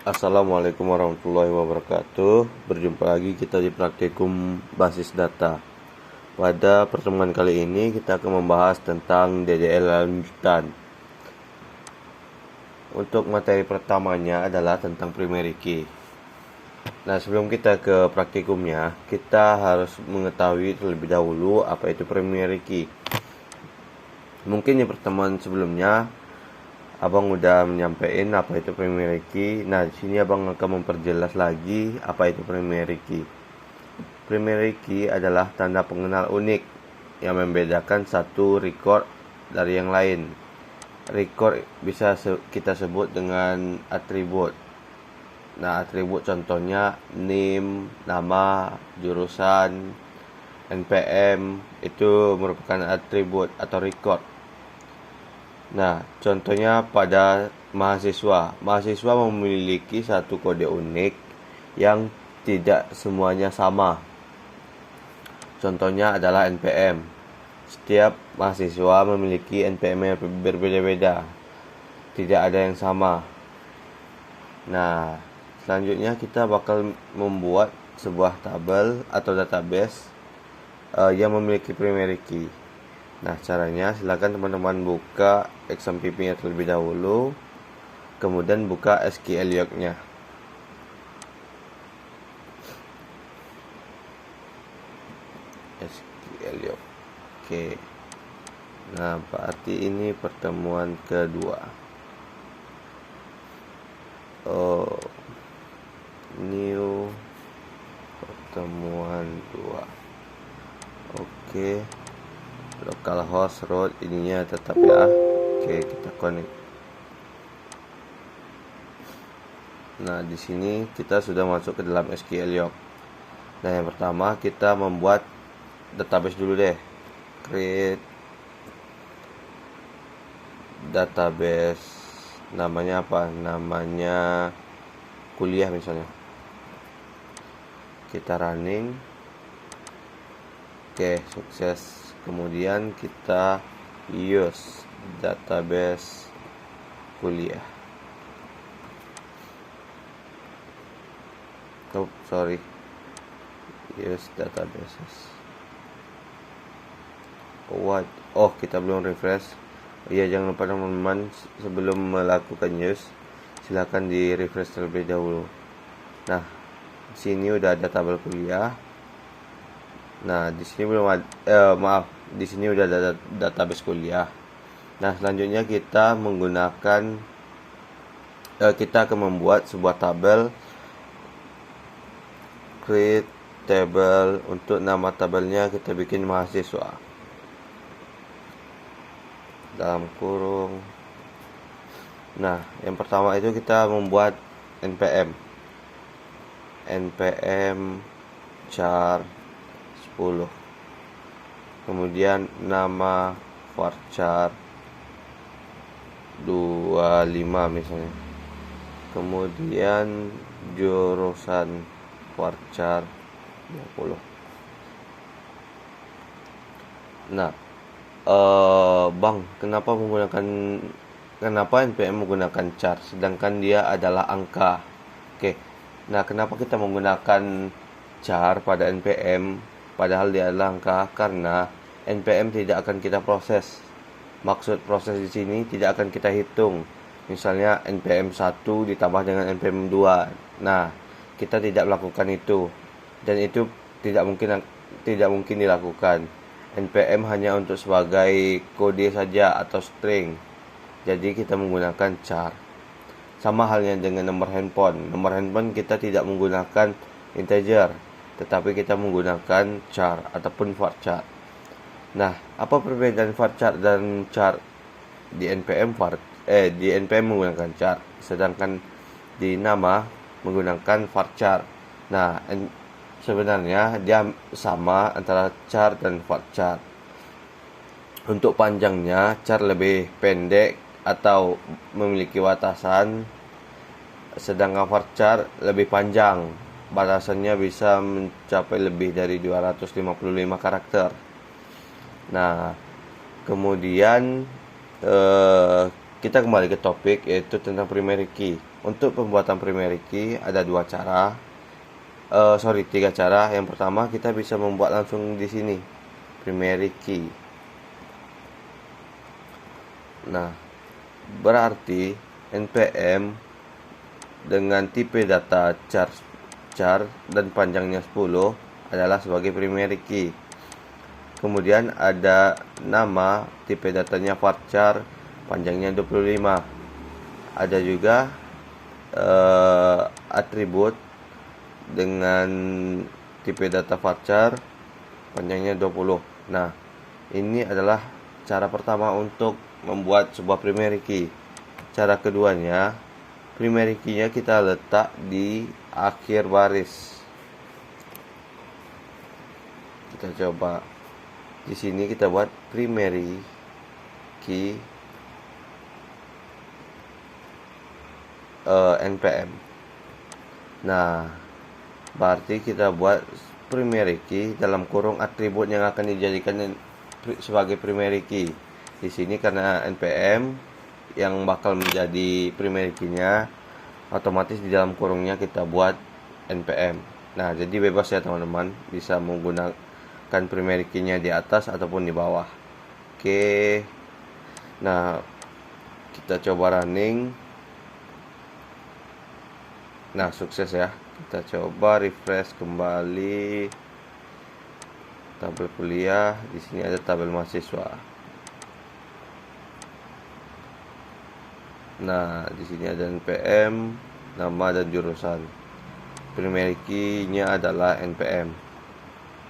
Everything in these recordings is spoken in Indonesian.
Assalamualaikum warahmatullahi wabarakatuh. Berjumpa lagi kita di praktikum basis data. Pada pertemuan kali ini kita akan membahas tentang DDL lanjutan. Untuk materi pertamanya adalah tentang primary key. Nah, sebelum kita ke praktikumnya, kita harus mengetahui terlebih dahulu apa itu primary key. Mungkin di pertemuan sebelumnya Abang udah menyampaikan apa itu primary key. Nah, di sini Abang akan memperjelas lagi apa itu primary key. Primary key adalah tanda pengenal unik yang membedakan satu record dari yang lain. Record bisa kita sebut dengan atribut. Nah, atribut contohnya name, nama, jurusan, NPM, itu merupakan atribut atau record. Nah, contohnya pada mahasiswa. Mahasiswa memiliki satu kode unik yang tidak semuanya sama. Contohnya adalah NPM. Setiap mahasiswa memiliki NPM yang berbeda-beda. Tidak ada yang sama. Nah, selanjutnya kita bakal membuat sebuah tabel atau database yang memiliki primary key. Nah, caranya silakan teman-teman buka XMPP-nya terlebih dahulu, kemudian buka SQLioc-nya. SQLioc. Oke. Nah, berarti ini pertemuan kedua. New pertemuan 2. Oke. Localhost root ininya tetap ya. Oke, kita connect. Nah, di sini kita sudah masuk ke dalam SQLioc. Nah, yang pertama kita membuat database dulu deh. Create database. Namanya apa? Namanya kuliah misalnya. Kita running. Oke, sukses. Kemudian kita use database kuliah. Use databases. Kita belum refresh. Iya, jangan lupa teman-teman, sebelum melakukan use silakan di refresh terlebih dahulu. Nah, di sini udah ada tabel kuliah. Nah, di sini belum ada, di sini udah ada database kuliah. Nah, selanjutnya kita akan membuat sebuah tabel. Create table. Untuk nama tabelnya kita bikin mahasiswa dalam kurung. Nah, yang pertama itu kita membuat NPM char 10. Kemudian nama varchar 25 misalnya. Kemudian jurusan varchar 20. Nah, Bang, kenapa NPM menggunakan char sedangkan dia adalah angka? Oke. Nah, kenapa kita menggunakan char pada NPM padahal dia adalah angka? Karena NPM tidak akan kita proses. Maksud proses di sini tidak akan kita hitung. Misalnya NPM 1 ditambah dengan NPM 2. Nah, kita tidak melakukan itu. Dan itu tidak mungkin dilakukan. NPM hanya untuk sebagai kode saja atau string. Jadi kita menggunakan char. Sama halnya dengan nomor handphone. Nomor handphone kita tidak menggunakan integer, tetapi kita menggunakan char ataupun varchar. Nah, apa perbedaan varchar dan char? Di NPM menggunakan char, sedangkan di nama menggunakan varchar. Nah, sebenarnya dia sama antara char dan varchar. Untuk panjangnya, char lebih pendek atau memiliki batasan, sedangkan varchar lebih panjang. Batasannya bisa mencapai lebih dari 255 karakter. Nah, kemudian kita kembali ke topik, yaitu tentang primary key. Untuk pembuatan primary key ada tiga cara. Yang pertama, kita bisa membuat langsung di sini primary key. Nah, berarti npm dengan tipe data char dan panjangnya 10 adalah sebagai primary key. Kemudian ada nama, tipe datanya varchar, panjangnya 25. Ada juga atribut dengan tipe data varchar, panjangnya 20. Nah, ini adalah cara pertama untuk membuat sebuah primary key. Cara keduanya, primary key-nya kita letak di akhir baris. Kita coba di sini, kita buat primary key npm. Nah, berarti kita buat primary key dalam kurung atribut yang akan dijadikan sebagai primary key. Di sini karena npm yang bakal menjadi primary key-nya, otomatis di dalam kurungnya kita buat npm. Nah, jadi bebas ya teman-teman, bisa menggunakan primary key-nya di atas ataupun di bawah. Oke. Nah, kita coba running. Nah, sukses ya. Kita coba refresh kembali tabel kuliah. Di sini ada tabel mahasiswa. Nah, di sini ada npm, nama dan jurusan. Primary key-nya adalah npm.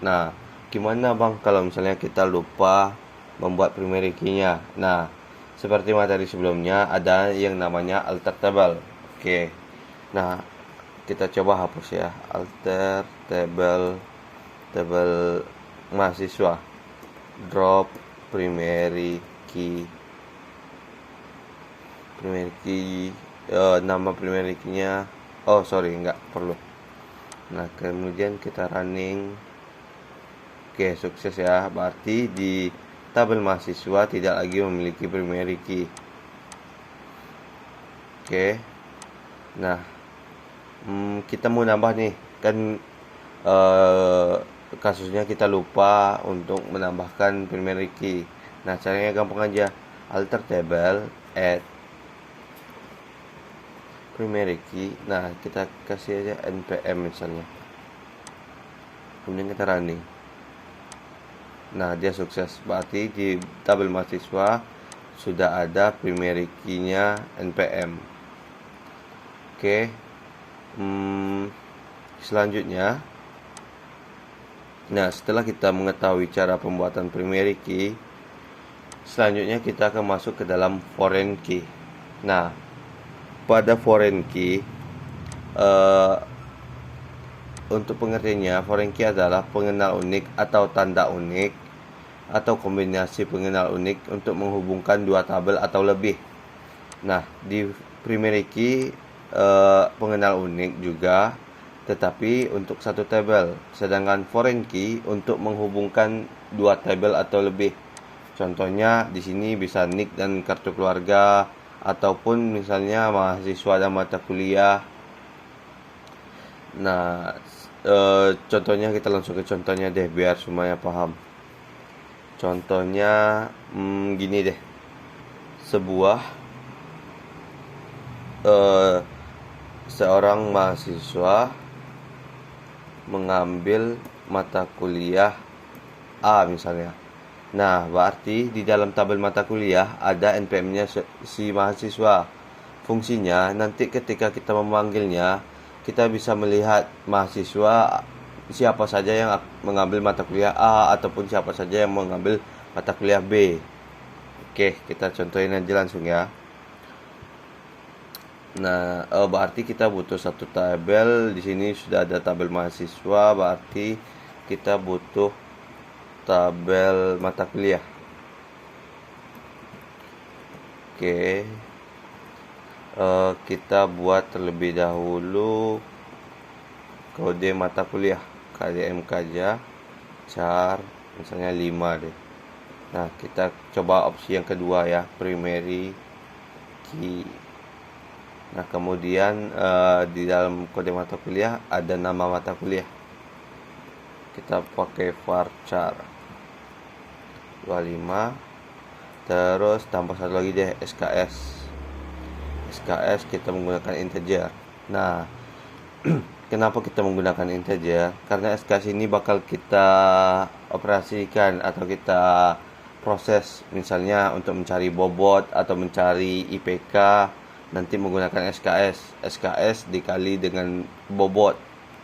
Nah, gimana Bang kalau misalnya kita lupa membuat primary key-nya? Nah, seperti materi sebelumnya ada yang namanya alter table. Oke. Nah, kita coba hapus ya, alter table mahasiswa, drop primary key, nama primary key-nya, nggak perlu. Nah, kemudian kita running. Oke, sukses ya. Berarti di tabel mahasiswa tidak lagi memiliki primary key. Oke. Nah, kita mau nambah nih, kan kasusnya kita lupa untuk menambahkan primary key. Nah, caranya gampang aja, alter table add primary key. Nah, kita kasih aja npm misalnya, kemudian kita running. Nah, dia sukses. Berarti di tabel mahasiswa sudah ada primary key-nya npm. Oke. Selanjutnya, nah setelah kita mengetahui cara pembuatan primary key, selanjutnya kita akan masuk ke dalam foreign key. Nah, pada foreign key, untuk pengertiannya, foreign key adalah pengenal unik atau tanda unik atau kombinasi pengenal unik untuk menghubungkan dua tabel atau lebih. Nah, di primary key pengenal unik juga, tetapi untuk satu tabel, sedangkan foreign key untuk menghubungkan dua tabel atau lebih. Contohnya di sini bisa nick dan kartu keluarga, ataupun misalnya mahasiswa dan mata kuliah. Nah, contohnya kita langsung ke contohnya deh biar semuanya paham. Contohnya gini deh, seorang mahasiswa mengambil mata kuliah A misalnya. Nah, berarti di dalam tabel mata kuliah ada npm-nya si mahasiswa. Fungsinya nanti ketika kita memanggilnya, kita bisa melihat mahasiswa siapa saja yang mengambil mata kuliah A ataupun siapa saja yang mengambil mata kuliah B. Oke, kita contohin aja langsung ya. Nah, berarti kita butuh satu tabel. Di sini sudah ada tabel mahasiswa, berarti kita butuh tabel mata kuliah. Oke. Kita buat terlebih dahulu kode mata kuliah, KDM aja, char misalnya 5 deh. Nah, kita coba opsi yang kedua ya, primary key. Nah, kemudian di dalam kode mata kuliah ada nama mata kuliah. Kita pakai varchar 25. Terus tambah satu lagi deh, SKS. SKS kita menggunakan integer. Nah, kenapa kita menggunakan integer? Karena SKS ini bakal kita operasikan atau kita proses, misalnya untuk mencari bobot atau mencari IPK, nanti menggunakan SKS. SKS dikali dengan bobot.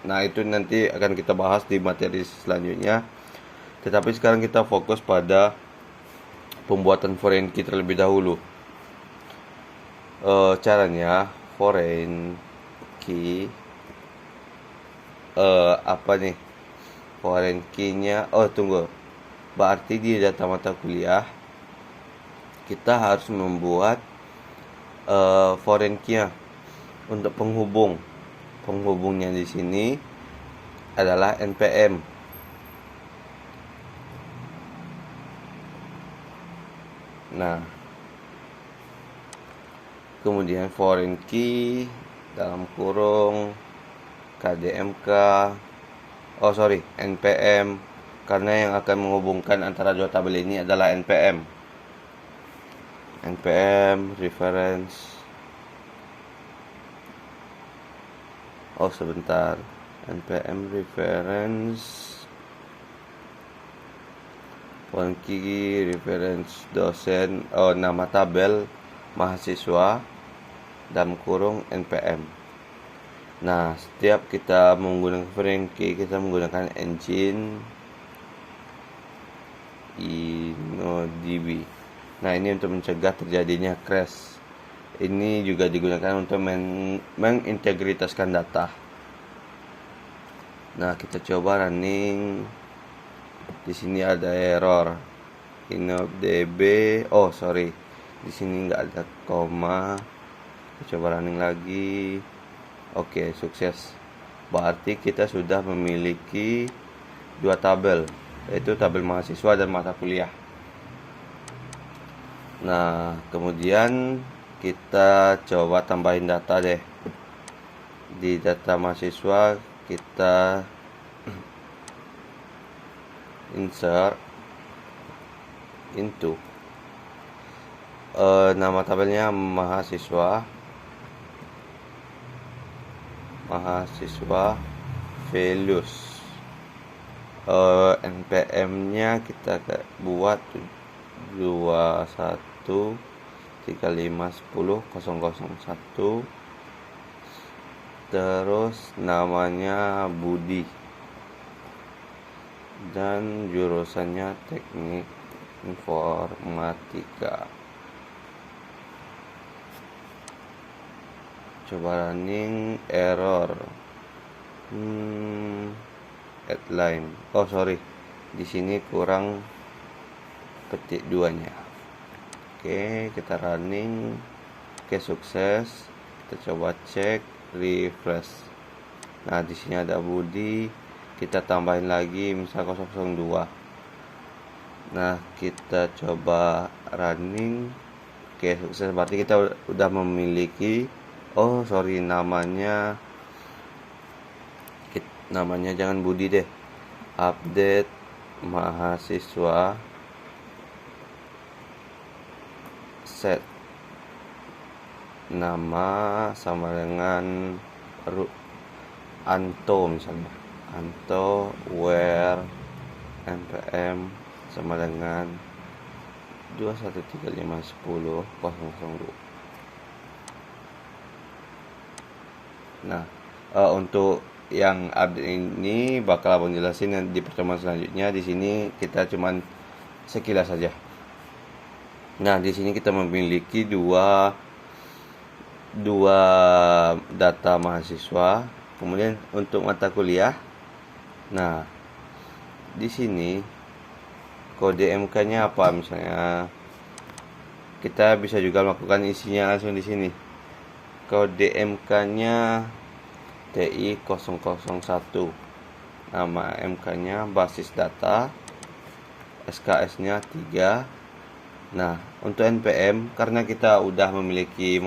Nah, itu nanti akan kita bahas di materi selanjutnya. Tetapi sekarang kita fokus pada pembuatan foreign key terlebih dahulu. Caranya foreign key apa nih? Foreign key-nya, tunggu. Berarti di data mata kuliah kita harus membuat foreign key-nya untuk penghubung. Penghubungnya di sini adalah npm. Nah, kemudian foreign key dalam kurung kdmk npm, karena yang akan menghubungkan antara dua tabel ini adalah npm reference. Sebentar, npm reference foreign key reference dosen, nama tabel mahasiswa dalam kurung npm. Nah, setiap kita menggunakan foreign key, kita menggunakan engine InnoDB. Nah, ini untuk mencegah terjadinya crash. Ini juga digunakan untuk mengintegritaskan data. Nah, kita coba running. Di sini ada error. InnoDB. Di sini nggak ada koma. Kita coba running lagi. Oke, sukses. Berarti kita sudah memiliki dua tabel, yaitu tabel mahasiswa dan mata kuliah. Nah, kemudian kita coba tambahin data deh. Di data mahasiswa kita insert into nama tabelnya mahasiswa values. npm-nya kita buat 2135100001. Terus namanya Budi dan jurusannya teknik informatika. Coba running, error. Headline. Di sini kurang petik 2-nya. Oke, kita running. Oke, sukses. Kita coba cek, refresh. Nah, di sini ada Budi. Kita tambahin lagi misal 002. Nah, kita coba running. Oke, sukses. Berarti kita udah memiliki namanya jangan Budi deh. Update mahasiswa set nama sama dengan Anto, misalnya Anto where npm sama dengan 21351000. Nah, untuk yang update ini bakal abang jelasin di pertemuan selanjutnya. Di sini kita cuman sekilas saja. Nah, di sini kita memiliki dua data mahasiswa. Kemudian untuk mata kuliah, nah di sini kode MK-nya apa, misalnya kita bisa juga melakukan isinya langsung di sini. Kode MK-nya TI001. Nama MK-nya basis data. SKS-nya 3. Nah, untuk NPM karena kita udah memiliki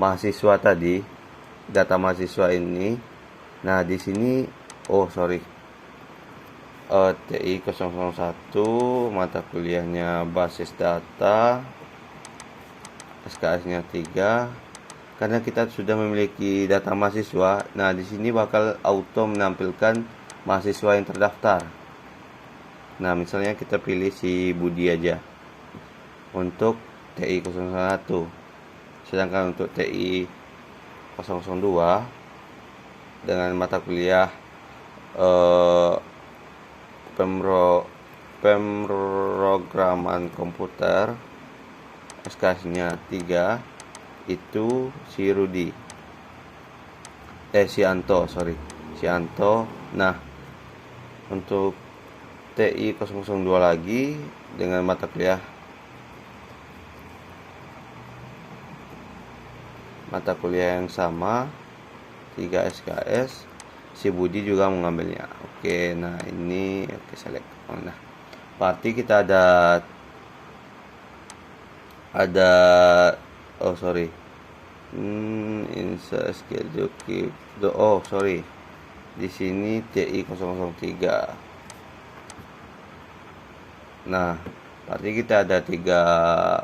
mahasiswa tadi, data mahasiswa ini. Nah, di sini TI 001 mata kuliahnya basis data, SKS-nya 3. Karena kita sudah memiliki data mahasiswa, nah di sini bakal auto menampilkan mahasiswa yang terdaftar. Nah, misalnya kita pilih si Budi aja untuk TI 001. Sedangkan untuk TI 002 dengan mata kuliah pemrograman komputer, SKS-nya 3, itu si Rudi. Si Anto. Nah, untuk TI 002 lagi dengan mata kuliah yang sama, 3 SKS, si Budi juga mengambilnya. Oke, nah ini select. Nah, berarti kita ada insert schedule keep di sini TI 003. Nah, berarti kita ada tiga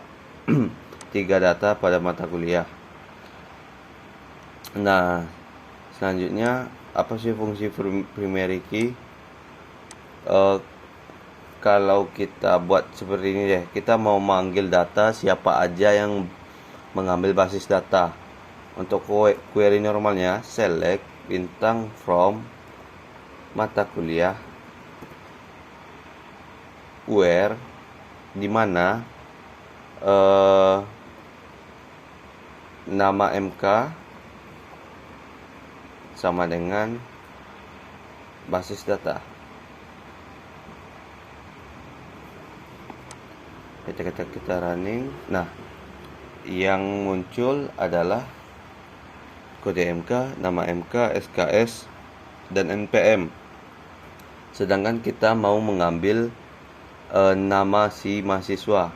data pada mata kuliah. Nah, selanjutnya apa sih fungsi primary key? Kalau kita buat seperti ini deh, kita mau manggil data siapa aja yang mengambil basis data. Untuk query normalnya, select bintang from mata kuliah where, di mana nama MK sama dengan basis data. Kita running. Nah, yang muncul adalah kode MK, nama MK, SKS, dan NPM. Sedangkan kita mau mengambil nama si mahasiswa.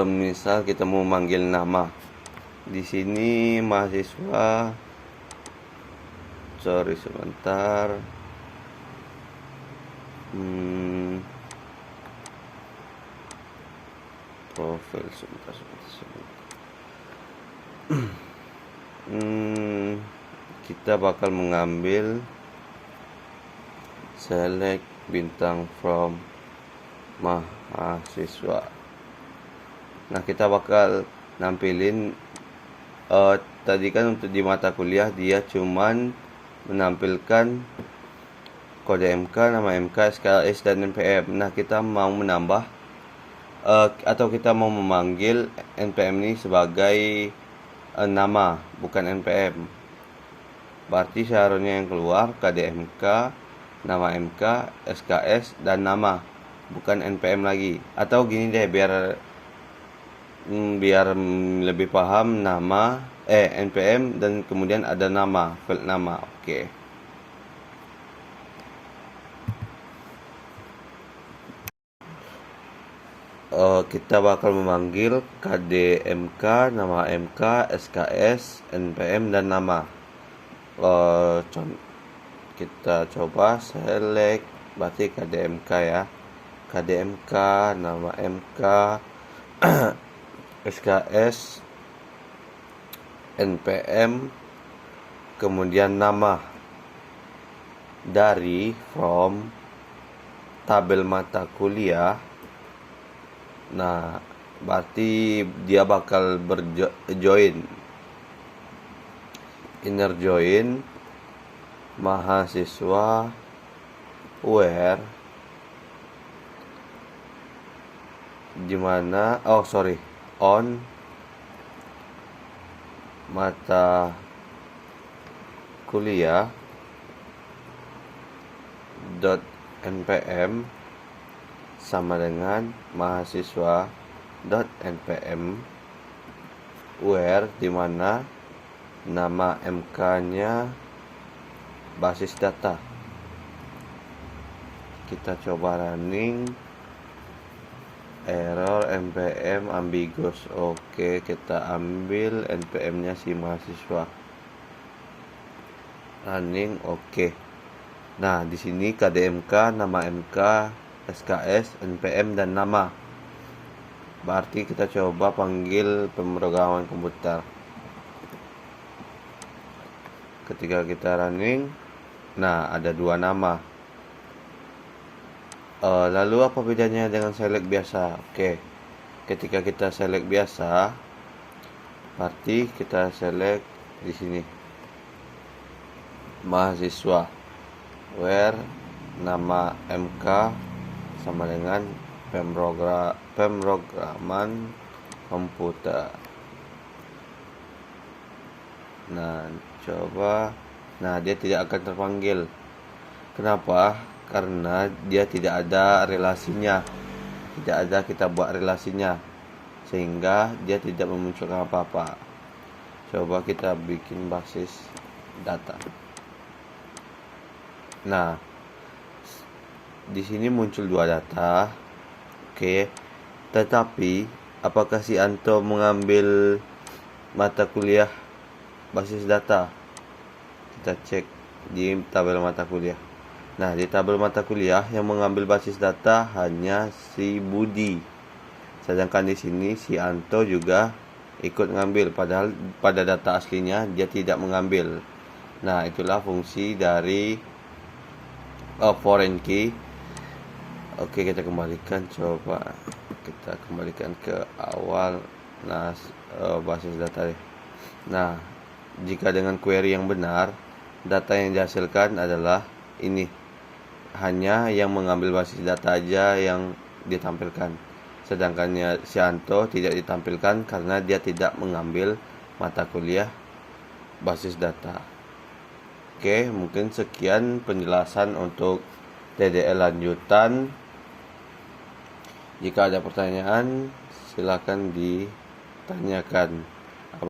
Misal kita mau manggil nama. Di sini mahasiswa. Sebentar. Profil sebentar. Kita bakal mengambil select bintang from mahasiswa. Nah, kita bakal nampilin tadi kan untuk di mata kuliah dia cuman menampilkan kode MK, nama MK, SKS, dan NPM. Nah, kita mau menambah atau kita mau memanggil NPM ini sebagai nama, bukan NPM. Berarti seharusnya yang keluar KDMK, nama MK, SKS, dan nama, bukan NPM lagi. Atau gini deh, biar lebih paham, nama NPM dan kemudian ada nama, field nama. Oke. Kita bakal memanggil KDMK, nama MK, SKS, NPM, dan nama. Kita coba select, berarti KDMK ya. KDMK, nama MK, SKS, NPM, kemudian nama. Dari from tabel mata kuliah. Nah, berarti dia bakal join inner join mahasiswa where, dimana on mata kuliah .npm sama dengan mahasiswa .npm where, dimana nama MK-nya basis data. Kita coba running. Error npm ambiguous. Oke, kita ambil npm nya si mahasiswa. Running. Oke. Nah, di sini KDMK, nama MK, SKS, npm dan nama. Berarti kita coba panggil pemrograman komputer. Ketika kita running, nah ada dua nama. Lalu apa bedanya dengan select biasa? Oke, ketika kita select biasa, berarti kita select di sini mahasiswa, where nama MK sama dengan pemrograman komputer. Nah, coba. Nah, dia tidak akan terpanggil. Kenapa? Karena dia tidak ada relasinya. Tidak ada kita buat relasinya, sehingga dia tidak memunculkan apa-apa. Coba kita bikin basis data. Nah, di sini muncul dua data. Oke. Tetapi apakah si Anto mengambil mata kuliah basis data? Kita cek di tabel mata kuliah. Nah, di tabel mata kuliah yang mengambil basis data hanya si Budi. Sedangkan di sini si Anto juga ikut mengambil, padahal pada data aslinya dia tidak mengambil. Nah, itulah fungsi dari foreign key. Oke, kita kembalikan, coba kita kembalikan ke awal. Nah, basis data. Nah, jika dengan query yang benar, data yang dihasilkan adalah ini. Hanya yang mengambil basis data aja yang ditampilkan. Sedangkan si Anto tidak ditampilkan karena dia tidak mengambil mata kuliah basis data. Oke, mungkin sekian penjelasan untuk TDL lanjutan. Jika ada pertanyaan, silakan ditanyakan.